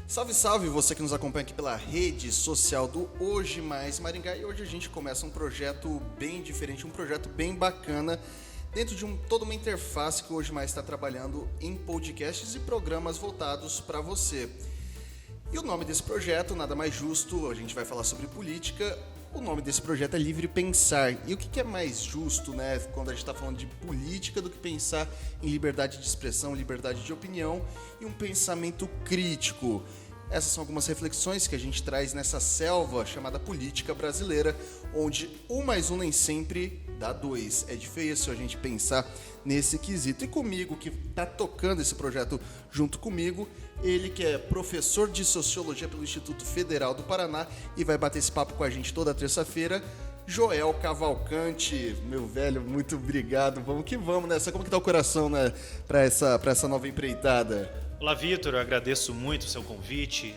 Salve, salve você que nos acompanha aqui pela rede social do Hoje Mais Maringá. E hoje a gente começa um projeto bem diferente, um projeto bem bacana, dentro de toda uma interface que o Hoje Mais está trabalhando em podcasts e programas voltados para você. E o nome desse projeto, nada mais justo, a gente vai falar sobre política. O nome desse projeto é Livre Pensar. E o que é mais justo, né, quando a gente está falando de política, do que pensar em liberdade de expressão, liberdade de opinião e um pensamento crítico? Essas são algumas reflexões que a gente traz nessa selva chamada política brasileira, onde 1 mais 1 nem sempre dá 2. É difícil a gente pensar nesse quesito. E comigo, que está tocando esse projeto junto comigo, ele que é professor de Sociologia pelo Instituto Federal do Paraná e vai bater esse papo com a gente toda terça-feira, Joel Cavalcante. Meu velho, muito obrigado. Vamos que vamos nessa. Como que tá o coração, né, para essa nova empreitada? Olá, Vitor, eu agradeço muito o seu convite.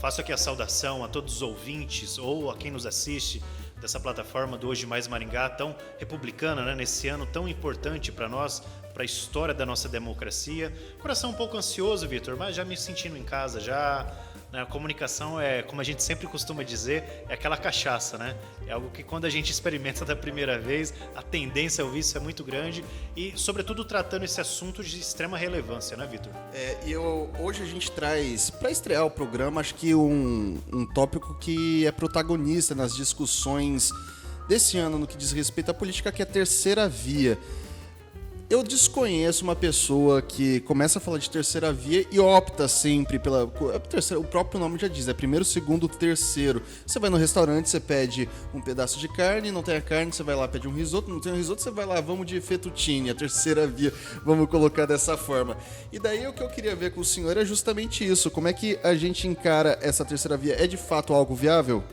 Faço aqui a saudação a todos os ouvintes ou a quem nos assiste dessa plataforma do Hoje Mais Maringá, tão republicana, né, nesse ano tão importante para nós, para a história da nossa democracia. Coração um pouco ansioso, Vitor, mas já me sentindo em casa, já. A comunicação é, como a gente sempre costuma dizer, é aquela cachaça, né? É algo que quando a gente experimenta da primeira vez, a tendência ao vício é muito grande e, sobretudo, tratando esse assunto de extrema relevância, né, Vitor? Hoje a gente traz, para estrear o programa, acho que um tópico que é protagonista nas discussões desse ano no que diz respeito à política, que é a terceira via. Eu desconheço uma pessoa que começa a falar de terceira via e opta sempre pela... O próprio nome já diz, é primeiro, segundo, terceiro. Você vai no restaurante, você pede um pedaço de carne, não tem a carne, você vai lá, pede um risoto, não tem um risoto, você vai lá, vamos de fettuccine, a terceira via, vamos colocar dessa forma. E daí o que eu queria ver com o senhor é justamente isso, como é que a gente encara essa terceira via? É de fato algo viável?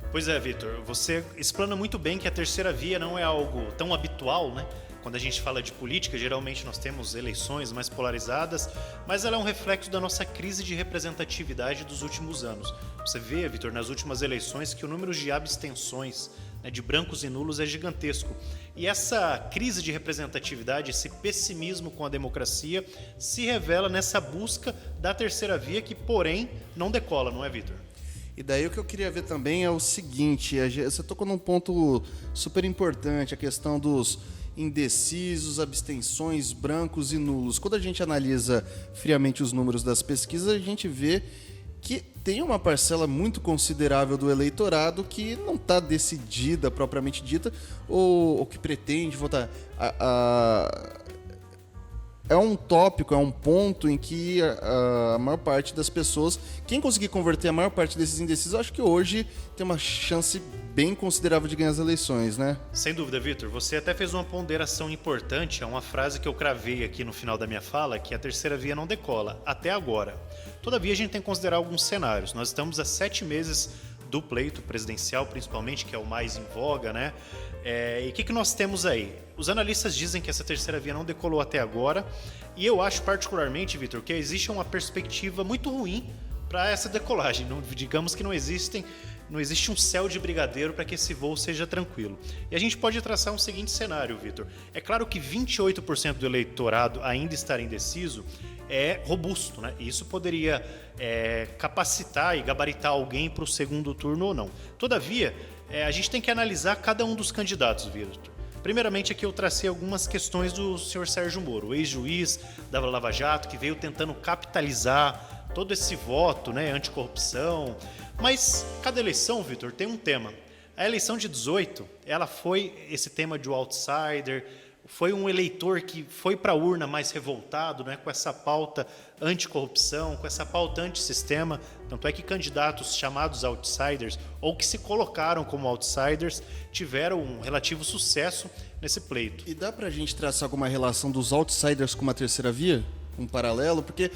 Pois é, Vitor, você explana muito bem que a terceira via não é algo tão habitual, né? Quando a gente fala de política, geralmente nós temos eleições mais polarizadas, mas ela é um reflexo da nossa crise de representatividade dos últimos anos. Você vê, Vitor, nas últimas eleições que o número de abstenções, né, de brancos e nulos é gigantesco. E essa crise de representatividade, esse pessimismo com a democracia, se revela nessa busca da terceira via que, porém, não decola, não é, Vitor? E daí o que eu queria ver também é o seguinte, você tocou num ponto super importante, a questão dos indecisos, abstenções, brancos e nulos. Quando a gente analisa friamente os números das pesquisas, a gente vê que tem uma parcela muito considerável do eleitorado que não está decidida, propriamente dita, ou que pretende votar. É um tópico, é um ponto em que a maior parte das pessoas, quem conseguir converter a maior parte desses indecisos, acho que hoje tem uma chance bem considerável de ganhar as eleições, né? Sem dúvida, Vitor. Você até fez uma ponderação importante, é uma frase que eu cravei aqui no final da minha fala, que a terceira via não decola, até agora. Todavia, a gente tem que considerar alguns cenários. Nós estamos há 7 meses do pleito presidencial, principalmente, que é o mais em voga, né? E o que nós temos aí? Os analistas dizem que essa terceira via não decolou até agora, e eu acho particularmente, Vitor, que existe uma perspectiva muito ruim para essa decolagem. Digamos que não existe um céu de brigadeiro para que esse voo seja tranquilo. E a gente pode traçar um seguinte cenário, Vitor. É claro que 28% do eleitorado ainda estar indeciso é robusto, né? E isso poderia capacitar e gabaritar alguém para o segundo turno ou não. Todavia, a gente tem que analisar cada um dos candidatos, Vitor. Primeiramente, aqui eu tracei algumas questões do senhor Sérgio Moro, o ex-juiz da Lava Jato, que veio tentando capitalizar todo esse voto, né, anticorrupção. Mas cada eleição, Vitor, tem um tema. A eleição de 18, ela foi esse tema de outsider, foi um eleitor que foi para a urna mais revoltado, né, com essa pauta anticorrupção, com essa pauta antissistema. Tanto é que candidatos chamados outsiders, ou que se colocaram como outsiders, tiveram um relativo sucesso nesse pleito. E dá para a gente traçar alguma relação dos outsiders com uma terceira via? Um paralelo, porque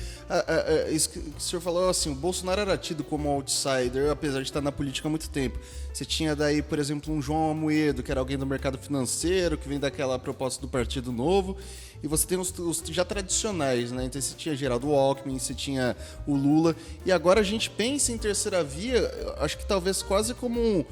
isso que o senhor falou, assim, o Bolsonaro era tido como outsider, apesar de estar na política há muito tempo. Você tinha daí, por exemplo, um João Amoedo, que era alguém do mercado financeiro, que vem daquela proposta do Partido Novo, e você tem os já tradicionais, né? Então você tinha Geraldo Alckmin, você tinha o Lula, e agora a gente pensa em terceira via, acho que talvez quase como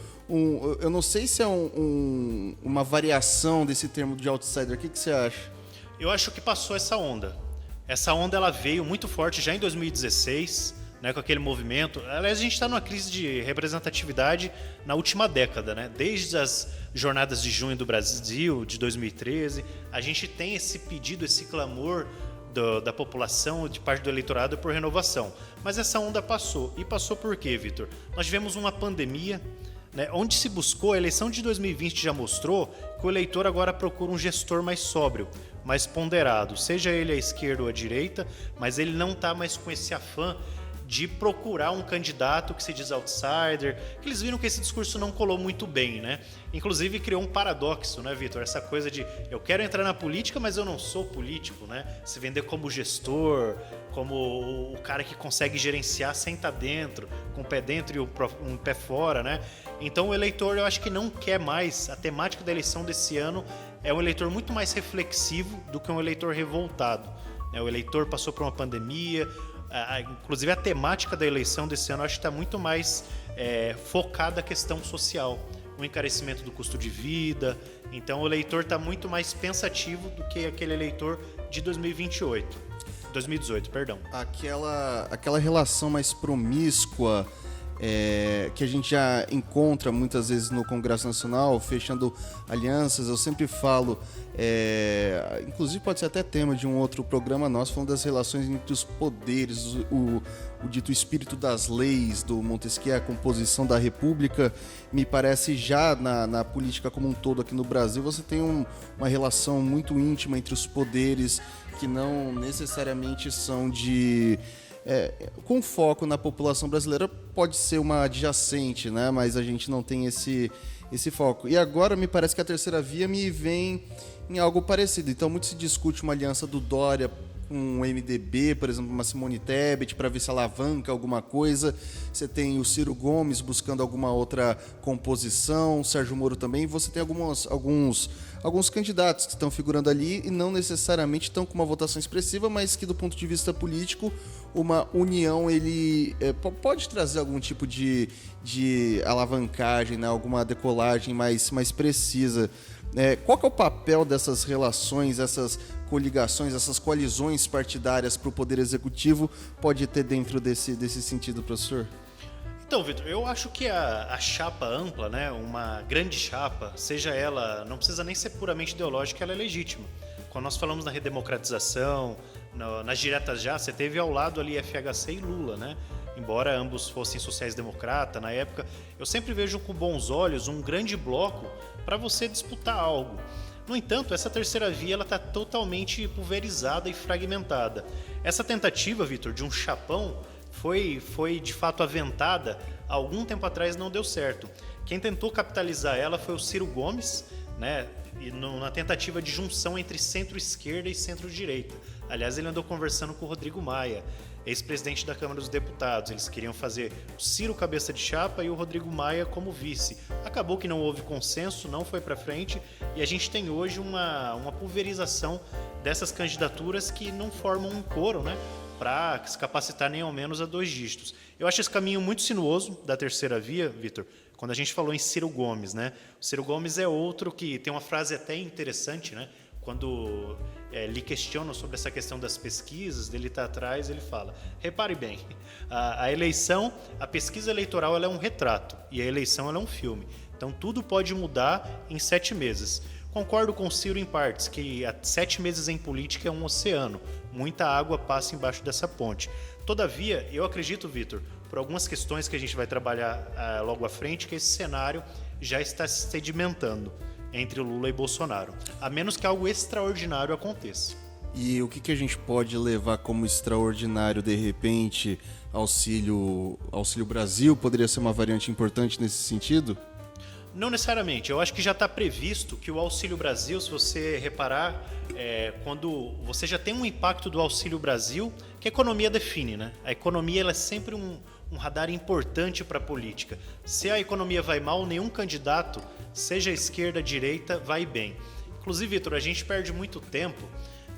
eu não sei se é uma variação desse termo de outsider. O que você acha? Eu acho que passou essa onda. Essa onda ela veio muito forte já em 2016, né, com aquele movimento. Aliás, a gente está numa crise de representatividade na última década, né? Desde as jornadas de junho do Brasil, de 2013, a gente tem esse pedido, esse clamor da população, de parte do eleitorado, por renovação. Mas essa onda passou. E passou por quê, Vitor? Nós tivemos uma pandemia, né, onde se buscou, a eleição de 2020 já mostrou que o eleitor agora procura um gestor mais sóbrio, mais ponderado, seja ele à esquerda ou à direita, mas ele não está mais com esse afã de procurar um candidato que se diz outsider, que eles viram que esse discurso não colou muito bem, né? Inclusive criou um paradoxo, né, Vitor? Essa coisa de eu quero entrar na política, mas eu não sou político, né? Se vender como gestor, como o cara que consegue gerenciar sem estar dentro, com o pé dentro e um pé fora, né? Então o eleitor, eu acho que não quer mais, a temática da eleição desse ano é um eleitor muito mais reflexivo do que um eleitor revoltado, né? O eleitor passou por uma pandemia, inclusive a temática da eleição desse ano, eu acho que está muito mais focada na questão social, o encarecimento do custo de vida. Então o eleitor está muito mais pensativo do que aquele eleitor de 2018, perdão. Aquela relação mais promíscua que a gente já encontra muitas vezes no Congresso Nacional, fechando alianças. Eu sempre falo, inclusive pode ser até tema de um outro programa nosso, falando das relações entre os poderes, o dito espírito das leis do Montesquieu, a composição da República. Me parece já na política como um todo aqui no Brasil, você tem uma relação muito íntima entre os poderes que não necessariamente são com foco na população brasileira. Pode ser uma adjacente, né? Mas a gente não tem esse foco. E agora me parece que a terceira via me vem em algo parecido. Então muito se discute uma aliança do Dória com o MDB, por exemplo, uma Simone Tebet, para ver se alavanca alguma coisa. Você tem o Ciro Gomes buscando alguma outra composição, o Sérgio Moro também. Você tem alguns candidatos que estão figurando ali e não necessariamente estão com uma votação expressiva, mas que do ponto de vista político, uma união ele pode trazer algum tipo de alavancagem, né? Alguma decolagem mais precisa. Qual que é o papel dessas relações, essas coligações, essas coalizões partidárias para o Poder Executivo pode ter dentro desse sentido, professor? Então, Vitor, eu acho que a chapa ampla, né, uma grande chapa, seja ela, não precisa nem ser puramente ideológica, ela é legítima. Quando nós falamos na redemocratização, nas diretas já, você teve ao lado ali FHC e Lula, né? Embora ambos fossem sociais-democrata na época, eu sempre vejo com bons olhos um grande bloco para você disputar algo. No entanto, essa terceira via está totalmente pulverizada e fragmentada. Essa tentativa, Vitor, de um chapão foi de fato aventada há algum tempo atrás, não deu certo. Quem tentou capitalizar ela foi o Ciro Gomes, né? E na tentativa de junção entre centro-esquerda e centro-direita. Aliás, ele andou conversando com o Rodrigo Maia, ex-presidente da Câmara dos Deputados. Eles queriam fazer o Ciro cabeça de chapa e o Rodrigo Maia como vice. Acabou que não houve consenso, não foi para frente, e a gente tem hoje uma pulverização dessas candidaturas que não formam um coro, né, para se capacitar nem ao menos a 2 dígitos. Eu acho esse caminho muito sinuoso da terceira via, Vitor, quando a gente falou em Ciro Gomes, né? O Ciro Gomes é outro que tem uma frase até interessante, né? Quando lhe questionam sobre essa questão das pesquisas, dele está atrás, ele fala, repare bem, a eleição, a pesquisa eleitoral ela é um retrato e a eleição ela é um filme. Então tudo pode mudar em 7 meses. Concordo com o Ciro em partes, que 7 meses em política é um oceano. Muita água passa embaixo dessa ponte. Todavia, eu acredito, Vitor, por algumas questões que a gente vai trabalhar logo à frente, que esse cenário já está se sedimentando entre Lula e Bolsonaro, a menos que algo extraordinário aconteça. E o que a gente pode levar como extraordinário, de repente, Auxílio Brasil? Poderia ser uma variante importante nesse sentido? Não necessariamente. Eu acho que já está previsto que o Auxílio Brasil, se você reparar, quando você já tem um impacto do Auxílio Brasil, que a economia define, né? A economia ela é sempre um radar importante para a política. Se a economia vai mal, nenhum candidato, seja esquerda, direita, vai bem. Inclusive, Vitor, a gente perde muito tempo,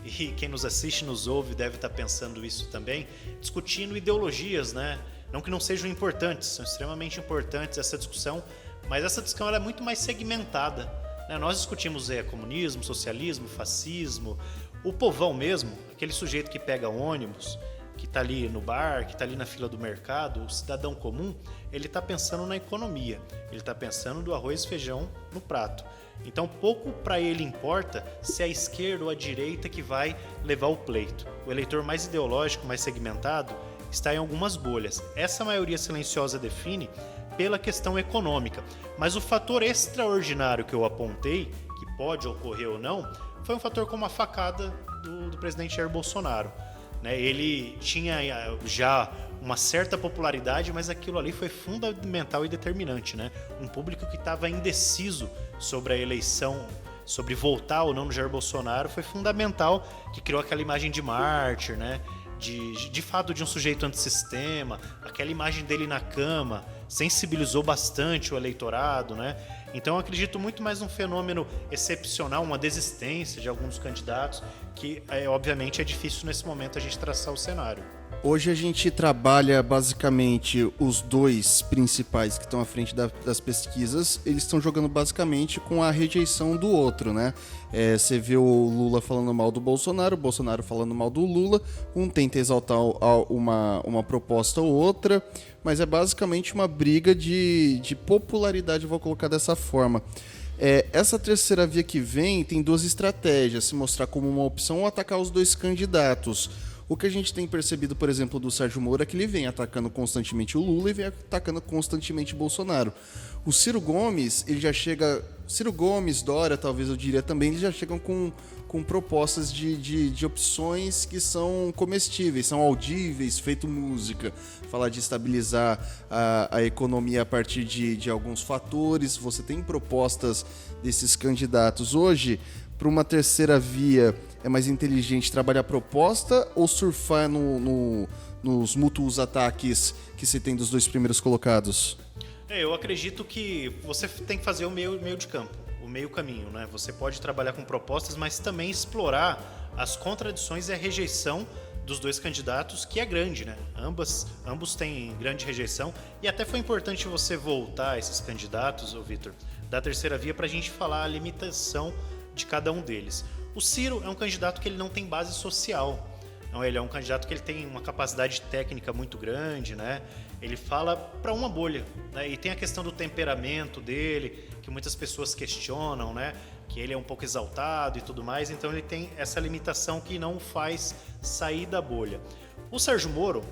e quem nos assiste, nos ouve, deve estar pensando isso também, discutindo ideologias, né? Não que não sejam importantes, são extremamente importantes essa discussão, mas essa discussão ela é muito mais segmentada, né? Nós discutimos comunismo, socialismo, fascismo, o povão mesmo, aquele sujeito que pega ônibus, que está ali no bar, que está ali na fila do mercado, o cidadão comum, ele está pensando na economia, ele está pensando do arroz e feijão no prato. Então, pouco para ele importa se é a esquerda ou a direita que vai levar o pleito. O eleitor mais ideológico, mais segmentado, está em algumas bolhas. Essa maioria silenciosa define pela questão econômica. Mas o fator extraordinário que eu apontei, que pode ocorrer ou não, foi um fator como a facada do presidente Jair Bolsonaro. Ele tinha já uma certa popularidade, mas aquilo ali foi fundamental e determinante. Um público que estava indeciso sobre a eleição, sobre voltar ou não no Jair Bolsonaro, foi fundamental, que criou aquela imagem de mártir, de fato de um sujeito antissistema, aquela imagem dele na cama, sensibilizou bastante o eleitorado, Então eu acredito muito mais num fenômeno excepcional, uma desistência de alguns candidatos, que obviamente é difícil nesse momento a gente traçar o cenário. Hoje a gente trabalha basicamente os dois principais que estão à frente das pesquisas, eles estão jogando basicamente com a rejeição do outro, Você vê o Lula falando mal do Bolsonaro, o Bolsonaro falando mal do Lula, um tenta exaltar uma proposta ou outra, mas é basicamente uma briga de popularidade, vou colocar dessa forma. Essa terceira via que vem tem duas estratégias, se mostrar como uma opção ou atacar os dois candidatos. O que a gente tem percebido, por exemplo, do Sérgio Moro é que ele vem atacando constantemente o Lula e vem atacando constantemente o Bolsonaro. O Ciro Gomes, ele já chega... Ciro Gomes, Dória, talvez eu diria também, eles já chegam com propostas de opções que são comestíveis, são audíveis, feito música. Falar de estabilizar a economia a partir de alguns fatores. Você tem propostas desses candidatos hoje. Para uma terceira via, é mais inteligente trabalhar a proposta ou surfar nos mútuos ataques que se tem dos dois primeiros colocados? Eu acredito que você tem que fazer o meio de campo, o meio caminho, Você pode trabalhar com propostas, mas também explorar as contradições e a rejeição dos dois candidatos, que é grande, Ambos têm grande rejeição, e até foi importante você voltar a esses candidatos, Vitor, da terceira via, para a gente falar a limitação de cada um deles. O Ciro é um candidato que ele não tem base social. Ele é um candidato que ele tem uma capacidade técnica muito grande, Ele fala para uma bolha, E tem a questão do temperamento dele, que muitas pessoas questionam, Que ele é um pouco exaltado e tudo mais. Então ele tem essa limitação que não o faz sair da bolha. O Sérgio Moro,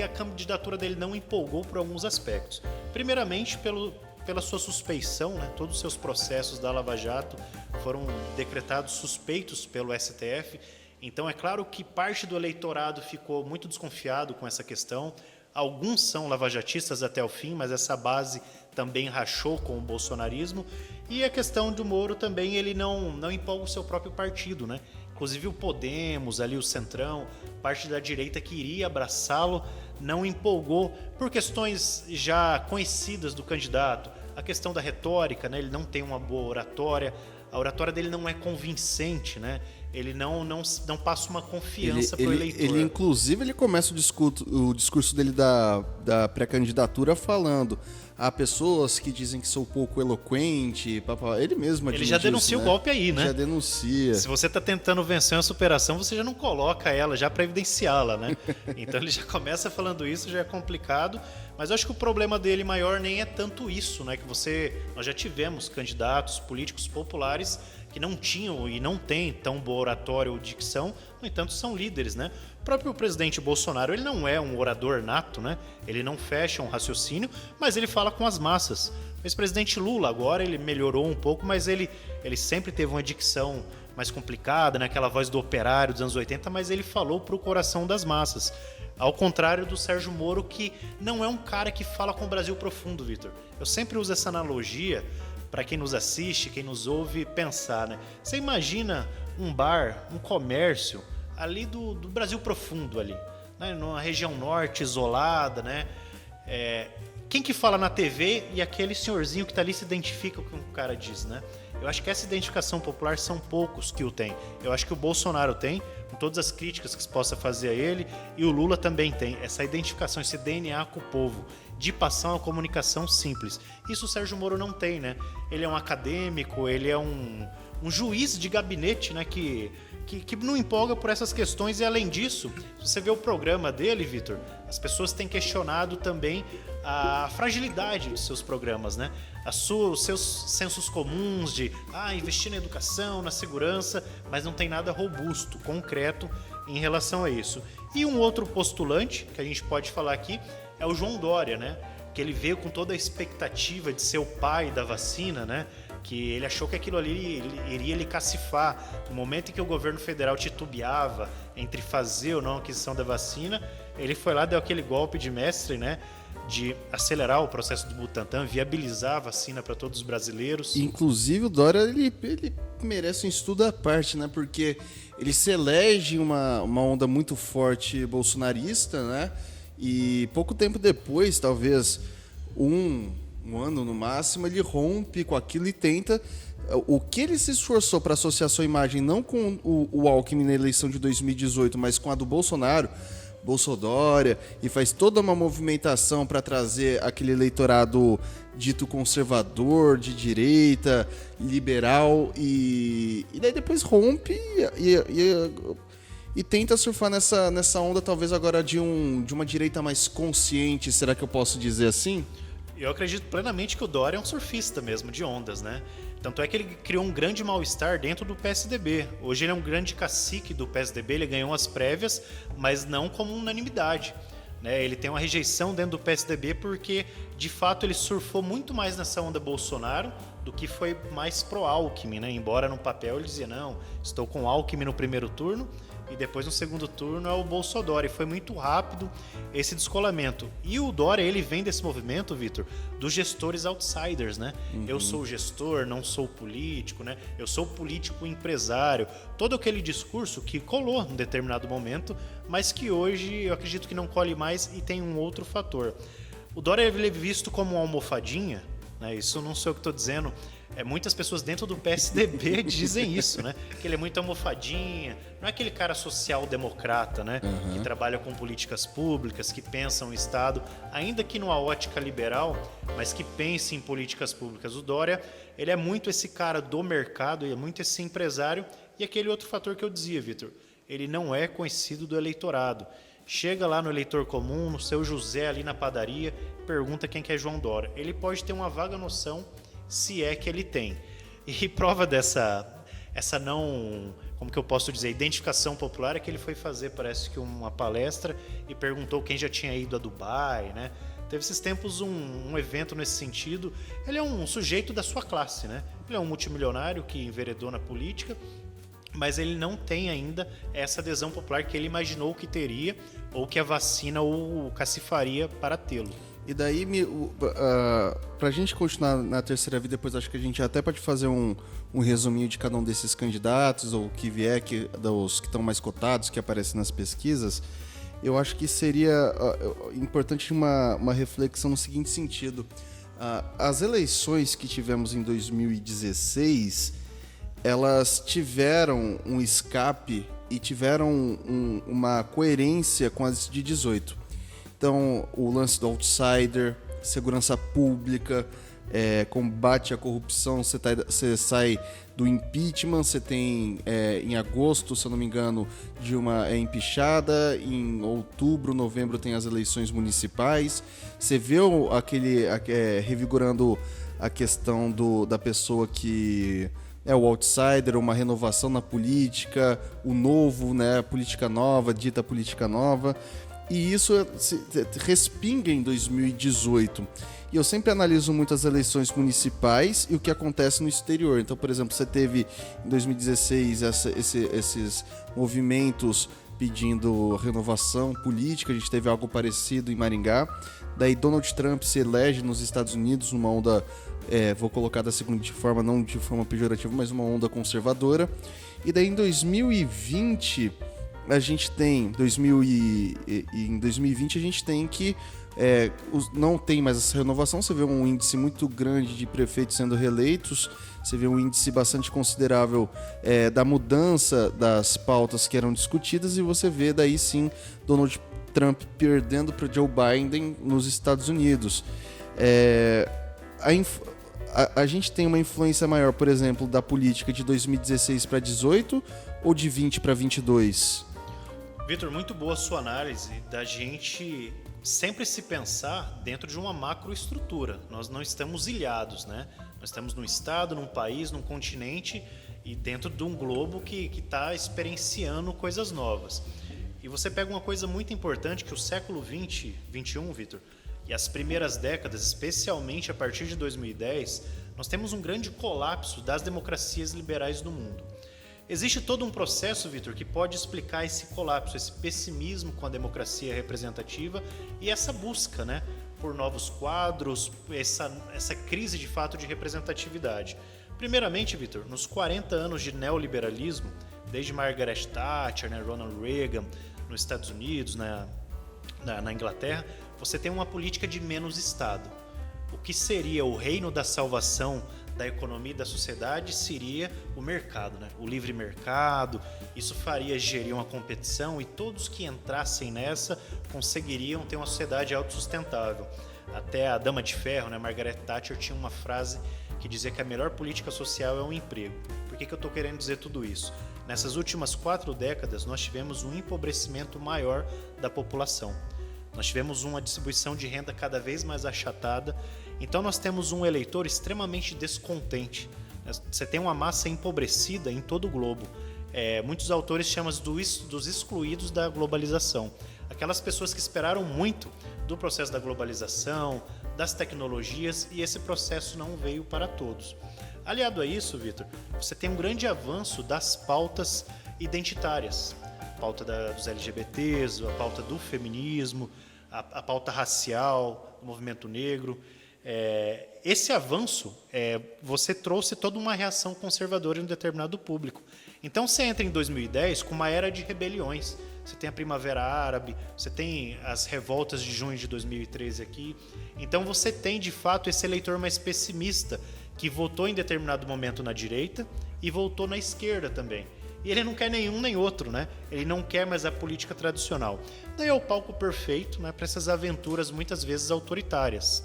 a candidatura dele não empolgou por alguns aspectos. Primeiramente, pela sua suspeição, todos os seus processos da Lava Jato foram decretados suspeitos pelo STF. Então é claro que parte do eleitorado ficou muito desconfiado com essa questão. Alguns são lavajatistas até o fim, mas essa base também rachou com o bolsonarismo. E a questão do Moro também, ele não empolga o seu próprio partido, Inclusive o Podemos, ali o Centrão, parte da direita que iria abraçá-lo, não empolgou por questões já conhecidas do candidato. A questão da retórica, ele não tem uma boa oratória, a oratória dele não é convincente, Ele não passa uma confiança para o eleitor. Ele, inclusive, ele começa o discurso dele da pré-candidatura falando: há pessoas que dizem que sou pouco eloquente, ele mesmo Ele já denuncia o golpe aí, Já denuncia. Se você está tentando vencer uma superação, você já não coloca ela já para evidenciá-la, Então ele já começa falando isso, já é complicado. Mas eu acho que o problema dele maior nem é tanto isso, que nós já tivemos candidatos políticos populares que não tinham e não têm tão boa oratória ou dicção, no entanto são líderes, O próprio presidente Bolsonaro, ele não é um orador nato, Ele não fecha um raciocínio, mas ele fala com as massas. O ex-presidente Lula agora, ele melhorou um pouco, mas ele sempre teve uma dicção mais complicada, aquela voz do operário dos anos 80, mas ele falou para o coração das massas. Ao contrário do Sérgio Moro, que não é um cara que fala com o Brasil profundo, Vitor. Eu sempre uso essa analogia para quem nos assiste, quem nos ouve pensar, Você imagina um bar, um comércio ali do Brasil profundo ali, numa região norte isolada, Quem que fala na TV e aquele senhorzinho que está ali se identifica com o que o cara diz, Eu acho que essa identificação popular são poucos que o têm. Eu acho que o Bolsonaro tem, com todas as críticas que se possa fazer a ele, e o Lula também tem essa identificação, esse DNA com o povo, de passar uma comunicação simples. Isso o Sérgio Moro não tem, Ele é um acadêmico, ele é um juiz de gabinete, que que não empolga por essas questões. E além disso, se você vê o programa dele, Vitor, as pessoas têm questionado também a fragilidade de seus programas, né? Os seus sensos comuns de investir na educação, na segurança, mas não tem nada robusto, concreto em relação a isso. E um outro postulante que a gente pode falar aqui é o João Dória, né? Que ele veio com toda a expectativa de ser o pai da vacina, né? Que ele achou que aquilo ali iria lhe cacifar. No momento em que o governo federal titubeava entre fazer ou não a aquisição da vacina, ele foi lá, deu aquele golpe de mestre, né? De acelerar o processo do Butantan, viabilizar a vacina para todos os brasileiros. Inclusive o Dória, ele merece um estudo à parte, né? Porque ele se elege uma onda muito forte bolsonarista, né? E pouco tempo depois, talvez um ano no máximo, ele rompe com aquilo e tenta. O que ele se esforçou para associar sua imagem não com o Alckmin na eleição de 2018, mas com a do Bolsonaro, Bolsodória, e faz toda uma movimentação para trazer aquele eleitorado dito conservador, de direita, liberal, e daí depois rompe e tenta surfar nessa onda, talvez agora de uma direita mais consciente, será que eu posso dizer assim? Eu acredito plenamente que o Dória é um surfista mesmo, de ondas, né? Tanto é que ele criou um grande mal-estar dentro do PSDB. Hoje ele é um grande cacique do PSDB, ele ganhou as prévias, mas não como unanimidade, né? Ele tem uma rejeição dentro do PSDB porque, de fato, ele surfou muito mais nessa onda Bolsonaro do que foi mais pró-Alckmin, né? Embora no papel ele dizia, não, estou com Alckmin no primeiro turno, e depois no segundo turno é o Bolsodória. E foi muito rápido esse descolamento. E o Dória, ele vem desse movimento, Vitor, dos gestores outsiders, né? Uhum. Eu sou gestor, não sou político, né? Eu sou político empresário. Todo aquele discurso que colou em determinado momento, mas que hoje eu acredito que não colhe mais e tem um outro fator. O Dória ele é visto como uma almofadinha, né? Isso não sou eu que estou dizendo. Muitas pessoas dentro do PSDB dizem isso, né? Que ele é muito almofadinha, não é aquele cara social-democrata, né? Uhum. Que trabalha com políticas públicas, que pensa o Estado, ainda que numa ótica liberal, mas que pense em políticas públicas. O Dória, ele é muito esse cara do mercado, ele é muito esse empresário, e aquele outro fator que eu dizia, Vitor, ele não é conhecido do eleitorado. Chega lá no eleitor comum, no seu José ali na padaria, pergunta quem que é João Dória. Ele pode ter uma vaga noção se é que ele tem. E prova essa não, como que eu posso dizer, identificação popular é que ele foi fazer, parece que uma palestra e perguntou quem já tinha ido a Dubai, né? Teve esses tempos um evento nesse sentido. Ele é um sujeito da sua classe, né? Ele é um multimilionário que enveredou na política, mas ele não tem ainda essa adesão popular que ele imaginou que teria ou que a vacina o cacifaria para tê-lo. E daí, pra gente continuar na terceira via, depois acho que a gente até pode fazer um resuminho de cada um desses candidatos, ou o que vier, dos que estão mais cotados, que aparecem nas pesquisas. Eu acho que seria importante uma reflexão no seguinte sentido. As eleições que tivemos em 2016, elas tiveram um escape e tiveram uma coerência com as de 18. Então, o lance do outsider, segurança pública, combate à corrupção, você sai do impeachment, você tem em agosto, se eu não me engano, de uma empichada, em outubro, novembro tem as eleições municipais, você vê revigorando a questão da pessoa que é o outsider, uma renovação na política, o novo, né, a política nova, dita política nova. E isso respinga em 2018. E eu sempre analiso muito as eleições municipais e o que acontece no exterior. Então, por exemplo, você teve em 2016 esses movimentos pedindo renovação política, a gente teve algo parecido em Maringá. Daí Donald Trump se elege nos Estados Unidos numa onda, vou colocar da seguinte forma, não de forma pejorativa, mas uma onda conservadora. E daí em 2020... a gente tem, em 2020 a gente tem que não tem mais essa renovação, você vê um índice muito grande de prefeitos sendo reeleitos, você vê um índice bastante considerável da mudança das pautas que eram discutidas e você vê daí sim Donald Trump perdendo para Joe Biden nos Estados Unidos. a gente tem uma influência maior, por exemplo, da política de 2016 para 18 ou de 20 para 22? Vitor, muito boa a sua análise da gente sempre se pensar dentro de uma macroestrutura. Nós não estamos ilhados, né? Nós estamos num estado, num país, num continente e dentro de um globo que está experienciando coisas novas. E você pega uma coisa muito importante que o século 20, 21, Vitor, e as primeiras décadas, especialmente a partir de 2010, nós temos um grande colapso das democracias liberais no mundo. Existe todo um processo, Vitor, que pode explicar esse colapso, esse pessimismo com a democracia representativa e essa busca, né, por novos quadros, essa crise de fato de representatividade. Primeiramente, Vitor, nos 40 anos de neoliberalismo, desde Margaret Thatcher, né, Ronald Reagan, nos Estados Unidos, na Inglaterra, você tem uma política de menos Estado. O que seria o reino da salvação da economia e da sociedade seria o mercado, né? O livre mercado. Isso faria gerir uma competição e todos que entrassem nessa conseguiriam ter uma sociedade autossustentável. Até a Dama de Ferro, né, Margaret Thatcher, tinha uma frase que dizia que a melhor política social é o emprego. Por que eu estou querendo dizer tudo isso? Nessas últimas 4 décadas, nós tivemos um empobrecimento maior da população. Nós tivemos uma distribuição de renda cada vez mais achatada. Então nós temos um eleitor extremamente descontente. Você tem uma massa empobrecida em todo o globo. Muitos autores chamam dos excluídos da globalização. Aquelas pessoas que esperaram muito do processo da globalização, das tecnologias, e esse processo não veio para todos. Aliado a isso, Vitor, você tem um grande avanço das pautas identitárias. A pauta dos LGBTs, a pauta do feminismo, a pauta racial, do movimento negro. Esse avanço, você trouxe toda uma reação conservadora em um determinado público. Então você entra em 2010 com uma era de rebeliões. Você tem a Primavera Árabe, você tem as revoltas de junho de 2013 aqui. Então você tem, de fato, esse eleitor mais pessimista, que votou em determinado momento na direita e votou na esquerda também. E ele não quer nenhum nem outro, né? Ele não quer mais a política tradicional. Daí é o palco perfeito, né, para essas aventuras muitas vezes autoritárias.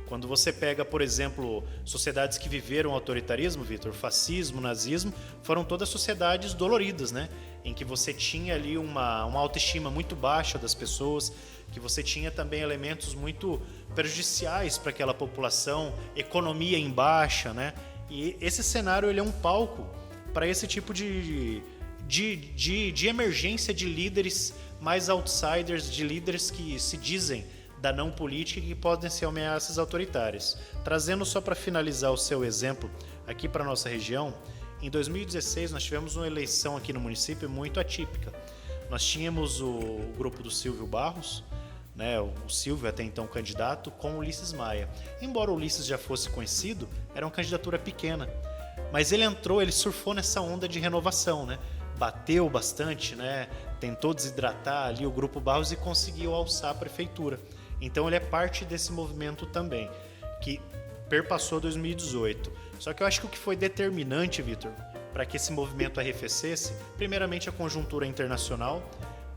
Quando você pega, por exemplo, sociedades que viveram autoritarismo, Vitor, fascismo, nazismo, foram todas sociedades doloridas, né? Em que você tinha ali uma autoestima muito baixa das pessoas, que você tinha também elementos muito prejudiciais para aquela população, economia em baixa, né? E esse cenário ele é um palco para esse tipo de emergência de líderes mais outsiders, de líderes que se dizem da não política e que podem ser ameaças autoritárias. Trazendo só para finalizar o seu exemplo aqui para a nossa região, em 2016 nós tivemos uma eleição aqui no município muito atípica. Nós tínhamos o grupo do Silvio Barros, né, o Silvio até então candidato, com o Ulisses Maia. Embora o Ulisses já fosse conhecido, era uma candidatura pequena. Mas ele surfou nessa onda de renovação, né? Bateu bastante, né? Tentou desidratar ali o Grupo Barros e conseguiu alçar a prefeitura. Então ele é parte desse movimento também, que perpassou 2018. Só que eu acho que o que foi determinante, Vitor, para que esse movimento arrefecesse, primeiramente a conjuntura internacional.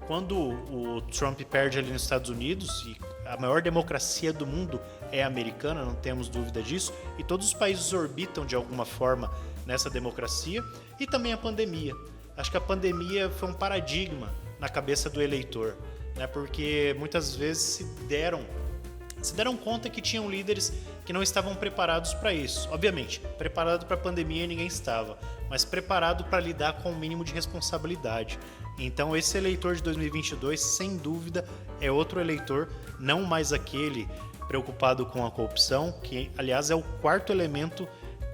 Quando o Trump perde ali nos Estados Unidos, e a maior democracia do mundo é americana, não temos dúvida disso, e todos os países orbitam de alguma forma nessa democracia, e também a pandemia. Acho que a pandemia foi um paradigma na cabeça do eleitor, né? Porque muitas vezes se deram conta que tinham líderes que não estavam preparados para isso. Obviamente, preparado para a pandemia ninguém estava, mas preparado para lidar com o mínimo de responsabilidade. Então esse eleitor de 2022, sem dúvida, é outro eleitor, não mais aquele preocupado com a corrupção, que aliás é o 4º elemento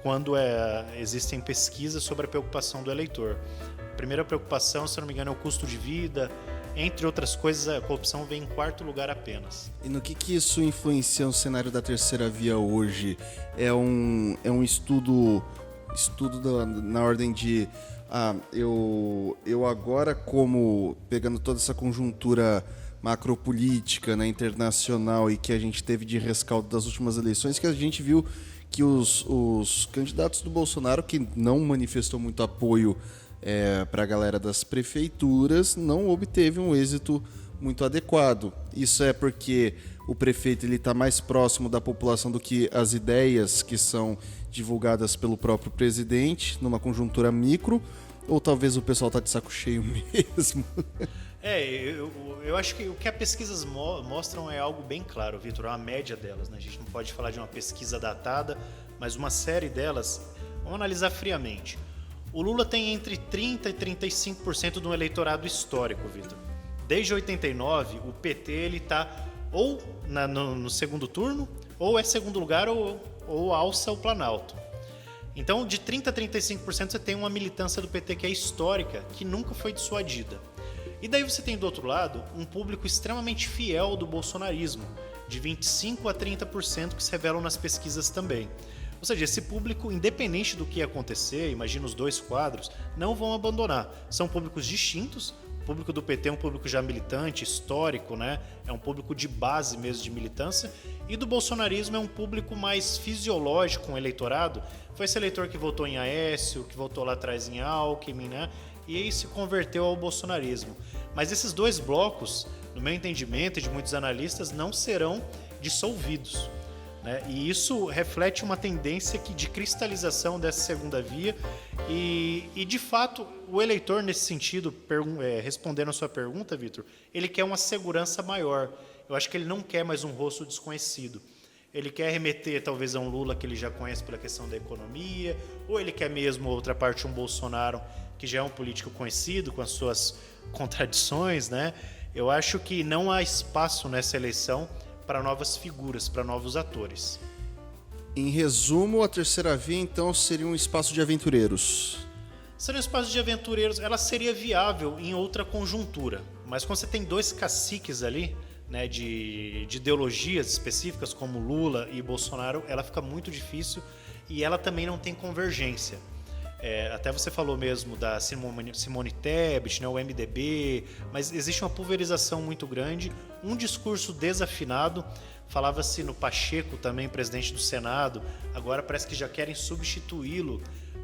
quando existem pesquisas sobre a preocupação do eleitor. A primeira preocupação, se não me engano, é o custo de vida. Entre outras coisas, a corrupção vem em 4º lugar apenas. E no que isso influencia o cenário da terceira via hoje? É um estudo na ordem de... eu agora, como pegando toda essa conjuntura macropolítica, né, internacional e que a gente teve de rescaldo das últimas eleições, que a gente viu que os candidatos do Bolsonaro, que não manifestou muito apoio para a galera das prefeituras, não obteve um êxito muito adequado. Isso é porque o prefeito ele está mais próximo da população do que as ideias que são divulgadas pelo próprio presidente, numa conjuntura micro, ou talvez o pessoal está de saco cheio mesmo? Eu acho que o que as pesquisas mostram é algo bem claro, Vitor, a média delas, né? A gente não pode falar de uma pesquisa datada, mas uma série delas, vamos analisar friamente. O Lula tem entre 30% e 35% do eleitorado histórico, Vitor. Desde 89, o PT ele está ou no segundo turno, ou é segundo lugar, ou alça o Planalto. Então, de 30% a 35% você tem uma militância do PT que é histórica, que nunca foi dissuadida. E daí você tem do outro lado um público extremamente fiel do bolsonarismo, de 25% a 30% que se revelam nas pesquisas também. Ou seja, esse público, independente do que acontecer, imagina os dois quadros, não vão abandonar. São públicos distintos. O público do PT é um público já militante, histórico, né? É um público de base mesmo de militância. E do bolsonarismo é um público mais fisiológico, um eleitorado. Foi esse eleitor que votou em Aécio, que votou lá atrás em Alckmin, né? E aí se converteu ao bolsonarismo. Mas esses dois blocos, no meu entendimento e de muitos analistas, não serão dissolvidos, né? E isso reflete uma tendência de cristalização dessa segunda via e de fato, o eleitor, nesse sentido, respondendo a sua pergunta, Vitor, ele quer uma segurança maior. Eu acho que ele não quer mais um rosto desconhecido. Ele quer remeter talvez a um Lula que ele já conhece pela questão da economia, ou ele quer mesmo, outra parte, um Bolsonaro que já é um político conhecido com as suas contradições, né? Eu acho que não há espaço nessa eleição para novas figuras, para novos atores. Em resumo, a terceira via, então, seria um espaço de aventureiros. Seria um espaço de aventureiros, ela seria viável em outra conjuntura. Mas quando você tem dois caciques ali, né, de ideologias específicas, como Lula e Bolsonaro, ela fica muito difícil e ela também não tem convergência. Até você falou mesmo da Simone Tebet, né, o MDB, mas existe uma pulverização muito grande, um discurso desafinado. Falava-se no Pacheco também, presidente do Senado, agora parece que já querem substituí-lo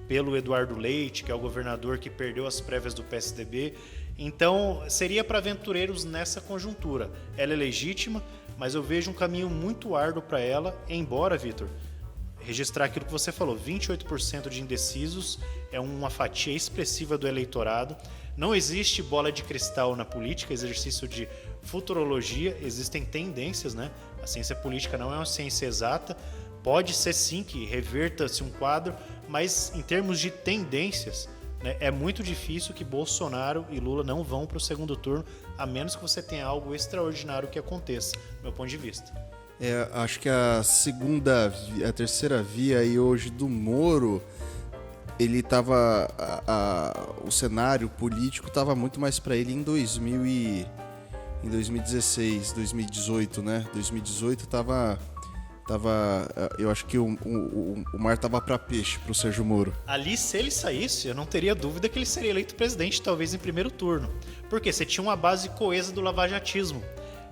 pelo Eduardo Leite, que é o governador que perdeu as prévias do PSDB. Então, seria para aventureiros nessa conjuntura. Ela é legítima, mas eu vejo um caminho muito árduo para ela, embora, Vitor, registrar aquilo que você falou, 28% de indecisos é uma fatia expressiva do eleitorado. Não existe bola de cristal na política, exercício de futurologia, existem tendências, né? A ciência política não é uma ciência exata, pode ser sim que reverta-se um quadro, mas em termos de tendências, né, é muito difícil que Bolsonaro e Lula não vão para o segundo turno, a menos que você tenha algo extraordinário que aconteça, do meu ponto de vista. Acho que a terceira via aí hoje do Moro, ele tava, o cenário político estava muito mais para ele em 2016, 2018, né? 2018 tava eu acho que o mar tava para peixe pro Sérgio Moro. Ali, se ele saísse, eu não teria dúvida que ele seria eleito presidente, talvez em primeiro turno. Porque você tinha uma base coesa do lavajatismo.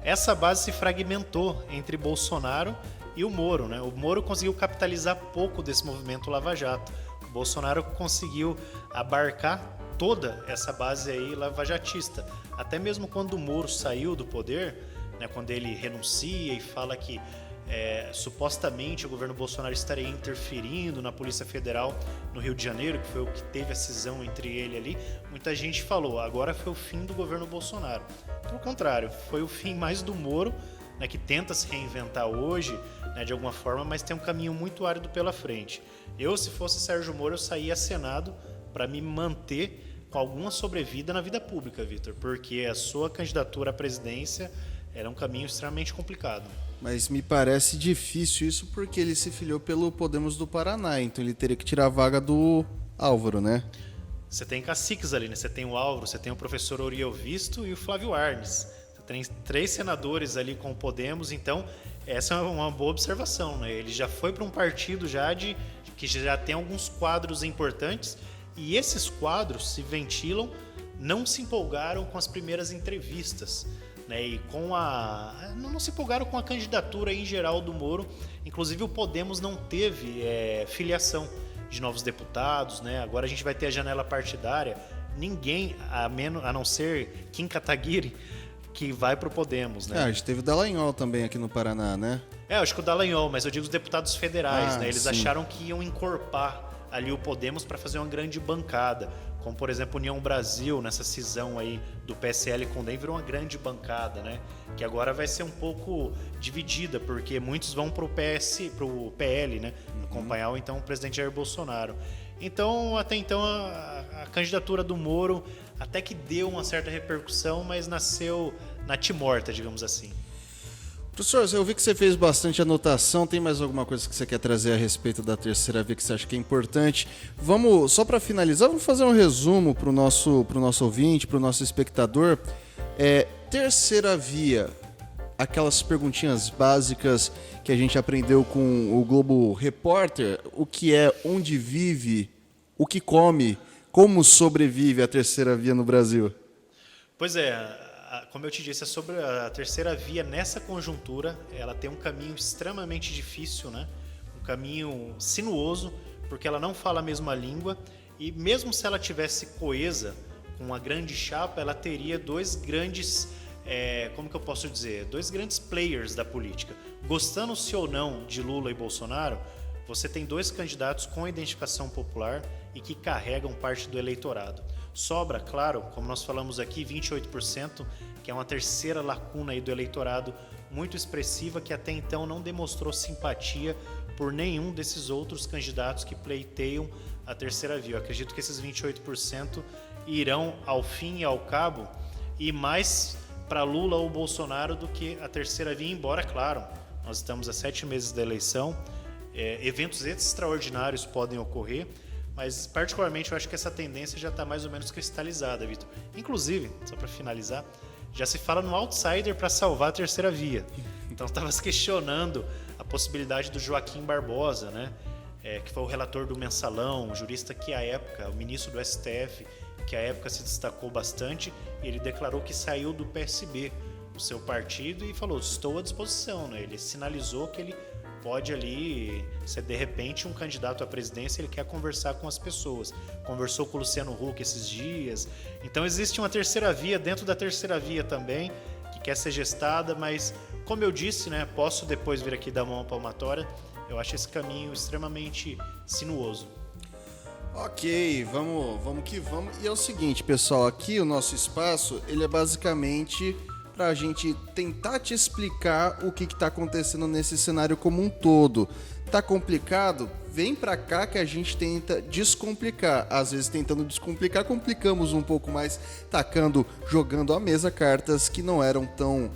Essa base se fragmentou entre Bolsonaro e o Moro, né? O Moro conseguiu capitalizar pouco desse movimento Lava Jato. O Bolsonaro conseguiu abarcar toda essa base aí lavajatista. Até mesmo quando o Moro saiu do poder, né, quando ele renuncia e fala que supostamente o governo Bolsonaro estaria interferindo na Polícia Federal no Rio de Janeiro, que foi o que teve a cisão entre ele ali, muita gente falou, agora foi o fim do governo Bolsonaro. Pelo contrário, foi o fim mais do Moro, né, que tenta se reinventar hoje, né, de alguma forma, mas tem um caminho muito árido pela frente. Eu, se fosse Sérgio Moro, eu saía Senado para me manter com alguma sobrevida na vida pública, Vitor, porque a sua candidatura à presidência era um caminho extremamente complicado. Mas me parece difícil isso porque ele se filiou pelo Podemos do Paraná, então ele teria que tirar a vaga do Álvaro, né? Você tem caciques ali, né? Você tem o Álvaro, você tem o professor Uriel Visto e o Flávio Arnes. Você tem 3 senadores ali com o Podemos, então essa é uma boa observação, né? Ele já foi para um partido que já tem alguns quadros importantes e esses quadros se ventilam, não se empolgaram com as primeiras entrevistas, né, e não se empolgaram com a candidatura em geral do Moro. Inclusive o Podemos não teve filiação de novos deputados, né? Agora a gente vai ter a janela partidária. Ninguém, a não ser Kim Kataguiri, que vai pro Podemos, né? A gente teve o Dallagnol também aqui no Paraná, né? Acho que o Dallagnol, mas eu digo os deputados federais, né? Eles sim. acharam que iam encorpar ali o Podemos para fazer uma grande bancada, como por exemplo União Brasil, nessa cisão aí do PSL com o DEM, virou uma grande bancada, né? Que agora vai ser um pouco dividida, porque muitos vão pro PL, né? Acompanhar então o presidente Jair Bolsonaro. Então, até então, a candidatura do Moro até que deu uma certa repercussão, mas nasceu natimorta, digamos assim. Professor, eu vi que você fez bastante anotação. Tem mais alguma coisa que você quer trazer a respeito da terceira via que você acha que é importante? Vamos, só para finalizar, vamos fazer um resumo para o nosso ouvinte, para o nosso espectador. Terceira via, aquelas perguntinhas básicas que a gente aprendeu com o Globo Repórter, o que é, onde vive, o que come, como sobrevive a terceira via no Brasil? Pois é, como eu te disse, sobre a terceira via nessa conjuntura, ela tem um caminho extremamente difícil, né? Um caminho sinuoso, porque ela não fala a mesma língua e mesmo se ela tivesse coesa com uma grande chapa, ela teria dois grandes, como que eu posso dizer, dois grandes players da política. Gostando-se ou não de Lula e Bolsonaro, você tem dois candidatos com identificação popular e que carregam parte do eleitorado. Sobra, claro, como nós falamos aqui, 28%, que é uma terceira lacuna aí do eleitorado muito expressiva, que até então não demonstrou simpatia por nenhum desses outros candidatos que pleiteiam a terceira via. Eu acredito que esses 28% irão, ao fim e ao cabo, ir mais para Lula ou Bolsonaro do que a terceira via, embora, claro, nós estamos a 7 meses da eleição, eventos extraordinários podem ocorrer, mas particularmente eu acho que essa tendência já está mais ou menos cristalizada, Vitor. Inclusive, só para finalizar, já se fala no outsider para salvar a terceira via. Então estava se questionando a possibilidade do Joaquim Barbosa, né? Que foi o relator do Mensalão, um jurista que à época, o ministro do STF, que à época se destacou bastante, e ele declarou que saiu do PSB, o seu partido, e falou, estou à disposição, né? Ele sinalizou que ele pode ali ser de repente um candidato à presidência, ele quer conversar com as pessoas. Conversou com o Luciano Huck esses dias. Então existe uma terceira via dentro da terceira via também, que quer ser gestada, mas como eu disse, né, posso depois vir aqui dar uma palmatória, eu acho esse caminho extremamente sinuoso. Ok, vamos que vamos. E é o seguinte, pessoal, aqui o nosso espaço, ele é basicamente para a gente tentar te explicar o que está acontecendo nesse cenário como um todo. Tá complicado? Vem para cá que a gente tenta descomplicar. Às vezes tentando descomplicar, complicamos um pouco mais, jogando à mesa cartas que não eram tão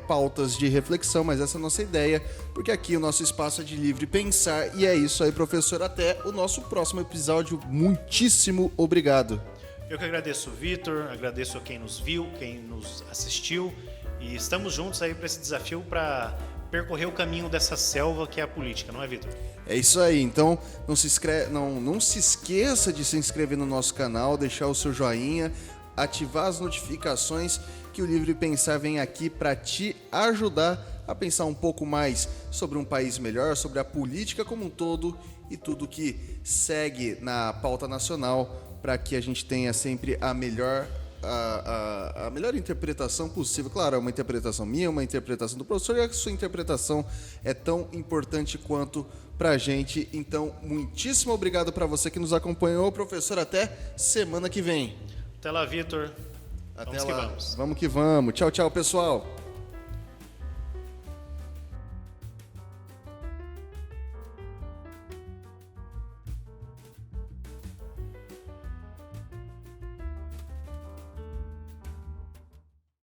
pautas de reflexão, mas essa é a nossa ideia, porque aqui o nosso espaço é de livre pensar, e é isso aí, professor, até o nosso próximo episódio. Muitíssimo obrigado. Eu que agradeço, Vitor, agradeço a quem nos viu, quem nos assistiu, e estamos juntos aí para esse desafio, para percorrer o caminho dessa selva que é a política, não é, Vitor? É isso aí, então não se esqueça de se inscrever no nosso canal, deixar o seu joinha, ativar as notificações, que o Livre Pensar vem aqui para te ajudar a pensar um pouco mais sobre um país melhor, sobre a política como um todo e tudo que segue na pauta nacional, para que a gente tenha sempre a melhor interpretação possível. Claro, é uma interpretação minha, uma interpretação do professor, e a sua interpretação é tão importante quanto para a gente. Então, muitíssimo obrigado para você que nos acompanhou, professor. Até semana que vem. Até lá, Vitor. Até lá. Vamos que vamos. Tchau, tchau, pessoal.